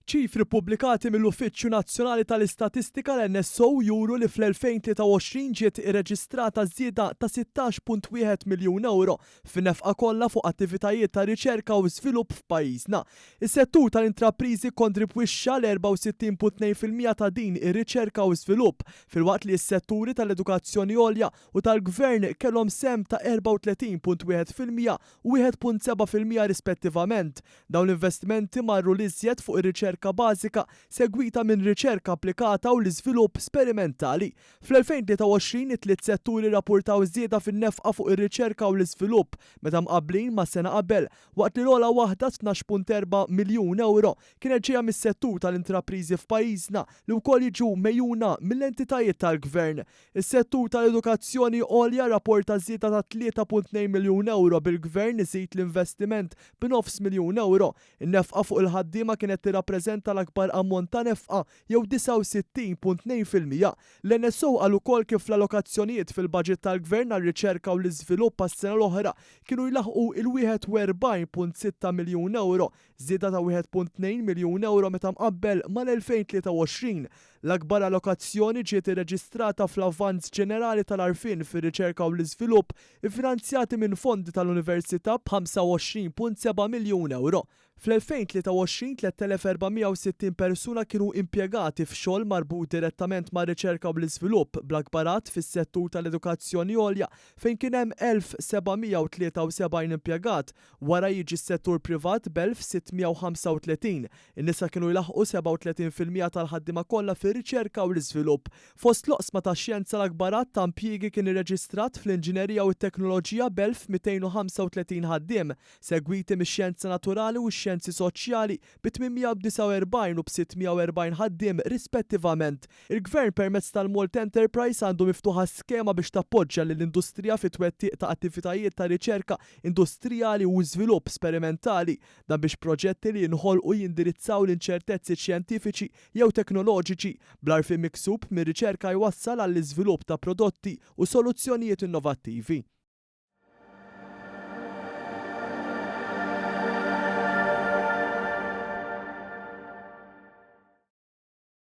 ċifri pubblikati mill-Uffiċċju Nazzjonali tal-Istatistika l-NSO juru li fl-2023 ġiet irreġistrata żieda ta' 16.1 miljun euro fin-nefqa kollha fuq attivitajiet ta' riċerka u żvilupp f'pajjiżna. Is-settur tal-intrapriżi kontribwixxa l-64.2% ta' din ir-riċerka u żvilupp, filwaqt li s-setturi tal-edukazzjoni għolja u tal-gvern kellhom sem ta' 34.1% u 1.7% rispettivament. Dawn l-investimenti marru li żjed fuq ir-riċerka bażika segwita minn riċerka applikata u l-iżvilupp sperimentali. Fl-2023 it-tliet setturi rrappurtaw żieda fin-nefqa fuq ir-riċerka u l-iżvilupp meta mqabblin ma' sena qabel, waqt li l-ogħla waħda 12.4 miljun euro kienet ġejja mis-settur tal-intrapriżi f'pajjiżna li wkoll jiġu mejjuna mill-entitajiet tal-gvern. Is-settur tal-edukazzjoni għolja rapporta żieda ta' 3.2 miljun euro bil-gvern iżid l-investiment b'9 miljun euro. In-nefqa fuq il-ħaddiema kienet tirrappreżenta l-akbar ammont ta' nefqa jew 69.2%. L-NSO qal ukoll kif l-allokazzjonijiet fil-baġit tal-gvern għar-riċerka u l-iżvilupp għas-sena l-oħra kienu jlaħqu il-41.6 miljun euro, żieda ta' 1.2 miljun euro meta mqabbel mal-2023. L-akbar allokazzjoni ġiet irreġistrata fl-avvanz ġenerali tal-għarfien fir-riċerka u l-iżvilupp iffinanzjati minn fondi tal-Università b'25.7 miljun euro. Fl-2023 3460 persuna kienu impjegati f'xogħol marbut direttament ma' riċerka u l-iżvilupp bl-akbarat fis-settur tal-edukazzjoni għolja fejn kien hemm 1773 impjegat, wara jiġi s-settur privat b'1635. In-nisa kienu jlaħqu 37% tal-ħaddiema kollha fir-riċerka u l-iżvilupp. Fost l-oqsma tax-xjenza l-akbarat ta' impjiegi kien irreġistrat fl-inġinerija u t-teknoloġija b'1235 ħaddiem, segwiti mix-xjenza naturali u x-xjenzi soċjali b'849 u b'640 ħaddiem rispettivament. Il-Gvern permezz tal-Malt Enterprise għandu miftuħa skema biex tappoġġja lill-industrija fit-twettiq ta' attivitajiet ta' riċerka industrijali u żvilupp sperimentali, dan biex proġetti li jinħolqu jindirizzaw l-inċertezzi xjentifiċi jew teknoloġiċi bl-għarfien miksub mir-riċerka jwassal għall-iżvilupp ta' prodotti u soluzzjonijiet innovattivi.